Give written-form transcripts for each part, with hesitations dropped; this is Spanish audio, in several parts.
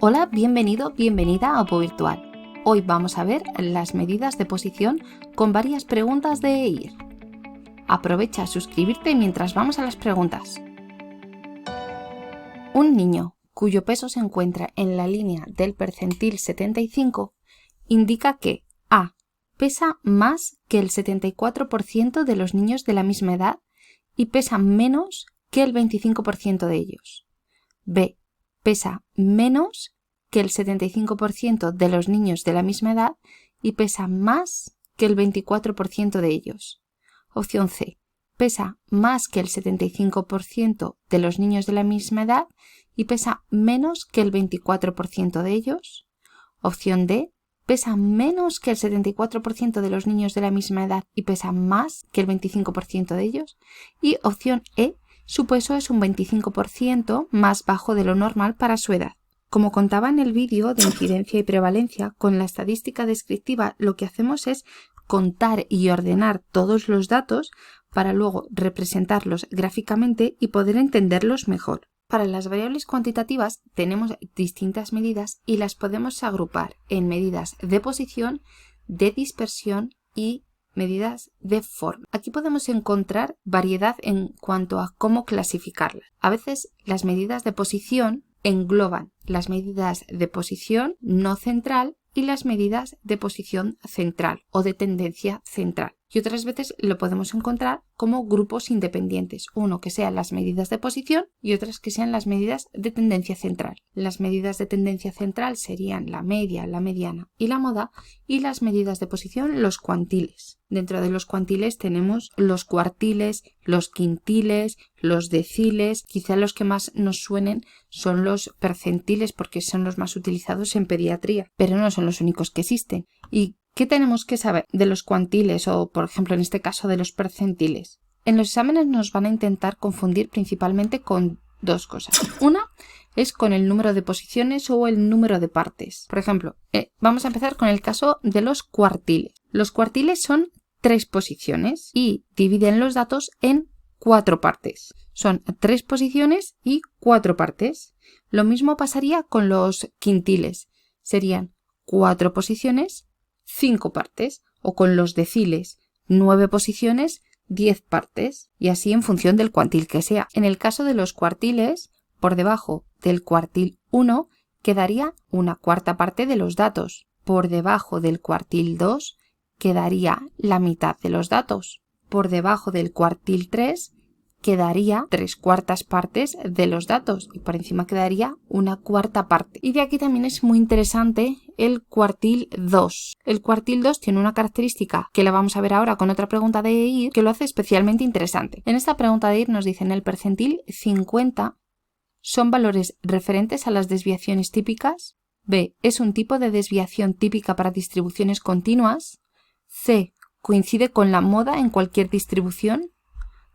Hola, bienvenido, bienvenida a Apo Virtual. Hoy vamos a ver las medidas de posición con varias preguntas de EIR. Aprovecha a suscribirte mientras vamos a las preguntas. Un niño cuyo peso se encuentra en la línea del percentil 75 indica que A. Pesa más que el 74% de los niños de la misma edad y pesa menos que el 25% de ellos. B. Pesa menos que el 75% de los niños de la misma edad y pesa más que el 24% de ellos. Opción C. Pesa más que el 75% de los niños de la misma edad y pesa menos que el 24% de ellos. Opción D. Pesa menos que el 74% de los niños de la misma edad y pesa más que el 25% de ellos. Y opción E. Su peso es un 25% más bajo de lo normal para su edad. Como contaba en el vídeo de incidencia y prevalencia, con la estadística descriptiva lo que hacemos es contar y ordenar todos los datos para luego representarlos gráficamente y poder entenderlos mejor. Para las variables cuantitativas tenemos distintas medidas y las podemos agrupar en medidas de posición, de dispersión y medidas de forma. Aquí podemos encontrar variedad en cuanto a cómo clasificarlas. A veces las medidas de posición engloban las medidas de posición no central y las medidas de posición central o de tendencia central. Y otras veces lo podemos encontrar como grupos independientes, uno que sean las medidas de posición y otras que sean las medidas de tendencia central. Las medidas de tendencia central serían la media, la mediana y la moda, y las medidas de posición los cuantiles. Dentro de los cuantiles tenemos los cuartiles, los quintiles, los deciles. Quizá los que más nos suenen son los percentiles porque son los más utilizados en pediatría, pero no son los únicos que existen. ¿Y qué tenemos que saber de los cuantiles o, por ejemplo, en este caso de los percentiles? En los exámenes nos van a intentar confundir principalmente con dos cosas. Una es con el número de posiciones o el número de partes. Por ejemplo, vamos a empezar con el caso de los cuartiles. Los cuartiles son 3 posiciones y dividen los datos en 4 partes. Son 3 posiciones y 4 partes. Lo mismo pasaría con los quintiles. Serían 4 posiciones, 5 partes. O con los deciles, 9 posiciones, 10 partes. Y así en función del cuantil que sea. En el caso de los cuartiles, por debajo del cuartil 1 quedaría una cuarta parte de los datos. Por debajo del cuartil 2 quedaría la mitad de los datos. Por debajo del cuartil 3 quedaría 3/4 partes de los datos y por encima quedaría una cuarta parte. Y de aquí también es muy interesante el cuartil 2. El cuartil 2 tiene una característica que la vamos a ver ahora con otra pregunta de EIR que lo hace especialmente interesante. En esta pregunta de EIR nos dicen el percentil 50 son valores referentes a las desviaciones típicas. B. Es un tipo de desviación típica para distribuciones continuas. C. Coincide con la moda en cualquier distribución.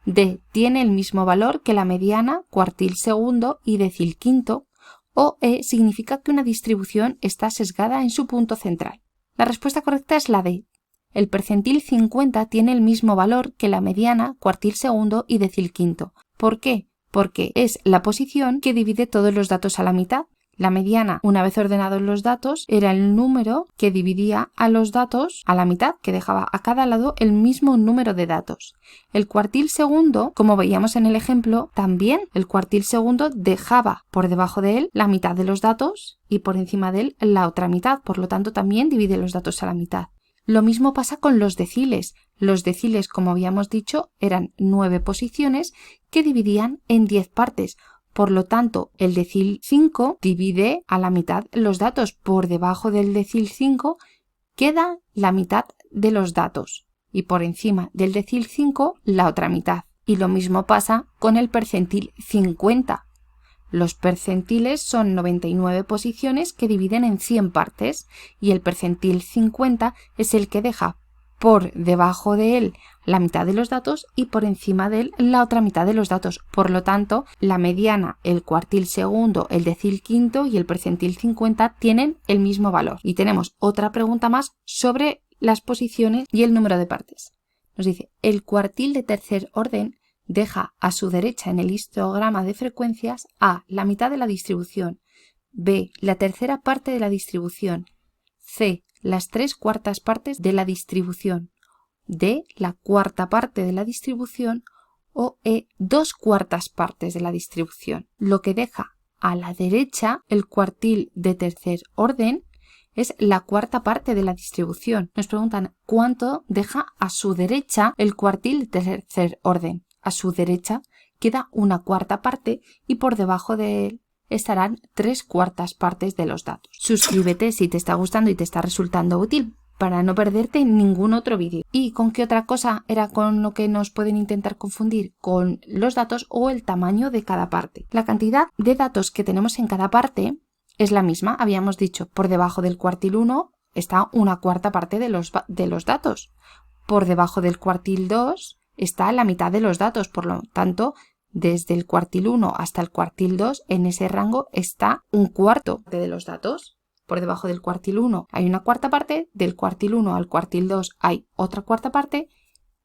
D. Tiene el mismo valor que la mediana, cuartil segundo y decil quinto. O E. Significa que una distribución está sesgada en su punto central. La respuesta correcta es la D. El percentil 50 tiene el mismo valor que la mediana, cuartil segundo y decil quinto. ¿Por qué? Porque es la posición que divide todos los datos a la mitad. La mediana, una vez ordenados los datos, era el número que dividía a los datos a la mitad, que dejaba a cada lado el mismo número de datos. El cuartil segundo, como veíamos en el ejemplo, también el cuartil segundo dejaba por debajo de él la mitad de los datos y por encima de él la otra mitad, por lo tanto también divide los datos a la mitad. Lo mismo pasa con los deciles. Los deciles, como habíamos dicho, eran 9 posiciones que dividían en 10 partes. Por lo tanto, el decil 5 divide a la mitad los datos. Por debajo del decil 5 queda la mitad de los datos y por encima del decil 5 la otra mitad. Y lo mismo pasa con el percentil 50. Los percentiles son 99 posiciones que dividen en 100 partes y el percentil 50 es el que deja por debajo de él la mitad de los datos y por encima de él la otra mitad de los datos. Por lo tanto, la mediana, el cuartil segundo, el decil quinto y el percentil 50 tienen el mismo valor. Y tenemos otra pregunta más sobre las posiciones y el número de partes. Nos dice, el cuartil de tercer orden deja a su derecha en el histograma de frecuencias a la mitad de la distribución, B, la tercera parte de la distribución, C, las 3/4 partes de la distribución, D, la cuarta parte de la distribución o E, 2/4 partes de la distribución. Lo que deja a la derecha el cuartil de tercer orden es la cuarta parte de la distribución. Nos preguntan cuánto deja a su derecha el cuartil de tercer orden. A su derecha queda una cuarta parte y por debajo de él estarán 3/4 partes de los datos. Suscríbete si te está gustando y te está resultando útil para no perderte ningún otro vídeo. ¿Y con qué otra cosa era con lo que nos pueden intentar confundir? Con los datos o el tamaño de cada parte. La cantidad de datos que tenemos en cada parte es la misma. Habíamos dicho, por debajo del cuartil 1 está una cuarta parte de los datos. Por debajo del cuartil 2 está la mitad de los datos. Por lo tanto, desde el cuartil 1 hasta el cuartil 2, en ese rango está un cuarto de los datos. Por debajo del cuartil 1 hay una cuarta parte, del cuartil 1 al cuartil 2 hay otra cuarta parte,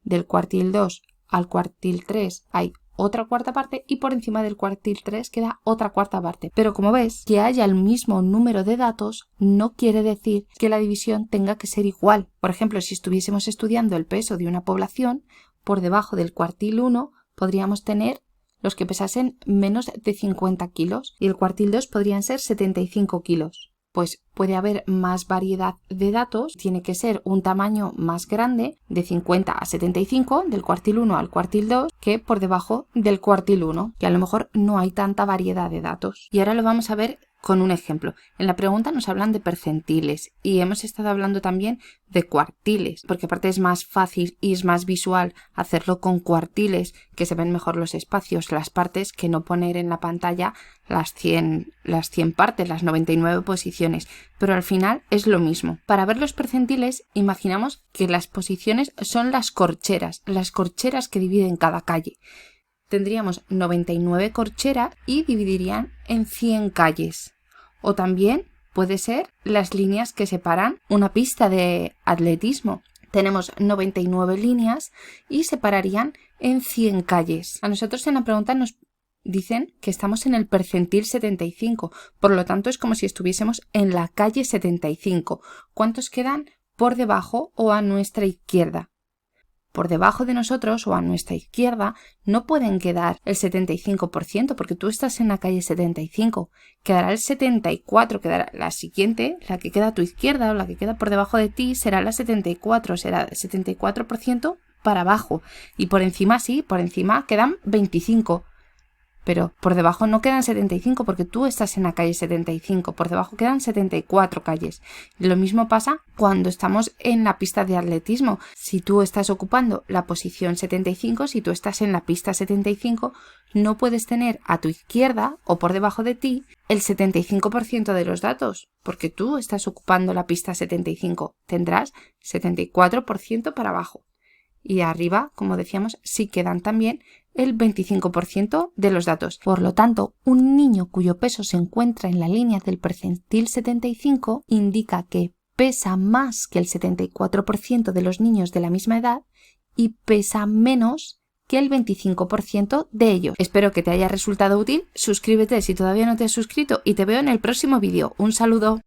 del cuartil 2 al cuartil 3 hay otra cuarta parte y por encima del cuartil 3 queda otra cuarta parte. Pero como ves, que haya el mismo número de datos no quiere decir que la división tenga que ser igual. Por ejemplo, si estuviésemos estudiando el peso de una población, por debajo del cuartil 1 podríamos tener los que pesasen menos de 50 kilos y el cuartil 2 podrían ser 75 kilos. Pues puede haber más variedad de datos, tiene que ser un tamaño más grande, de 50 a 75, del cuartil 1 al cuartil 2, que por debajo del cuartil 1, que a lo mejor no hay tanta variedad de datos. Y ahora lo vamos a ver con un ejemplo. En la pregunta nos hablan de percentiles y hemos estado hablando también de cuartiles, porque aparte es más fácil y es más visual hacerlo con cuartiles, que se ven mejor los espacios, las partes, que no poner en la pantalla las 100 partes, las 99 posiciones, pero al final es lo mismo. Para ver los percentiles, imaginamos que las posiciones son las corcheras que dividen cada calle. Tendríamos 99 corcheras y dividirían en 100 calles. O también puede ser las líneas que separan una pista de atletismo. Tenemos 99 líneas y separarían en 100 calles. A nosotros en la pregunta nos dicen que estamos en el percentil 75, por lo tanto es como si estuviésemos en la calle 75. ¿Cuántos quedan por debajo o a nuestra izquierda? Por debajo de nosotros o a nuestra izquierda no pueden quedar el 75% porque tú estás en la calle 75. Quedará el 74, quedará la siguiente, la que queda a tu izquierda o la que queda por debajo de ti será la 74, será el 74% para abajo. Y por encima sí, por encima quedan 25. Pero por debajo no quedan 75 porque tú estás en la calle 75, por debajo quedan 74 calles. Lo mismo pasa cuando estamos en la pista de atletismo. Si tú estás ocupando la posición 75, si tú estás en la pista 75, no puedes tener a tu izquierda o por debajo de ti el 75% de los datos, porque tú estás ocupando la pista 75. Tendrás 74% para abajo. Y arriba, como decíamos, sí quedan también el 25% de los datos. Por lo tanto, un niño cuyo peso se encuentra en la línea del percentil 75 indica que pesa más que el 74% de los niños de la misma edad y pesa menos que el 25% de ellos. Espero que te haya resultado útil. Suscríbete si todavía no te has suscrito y te veo en el próximo vídeo. Un saludo.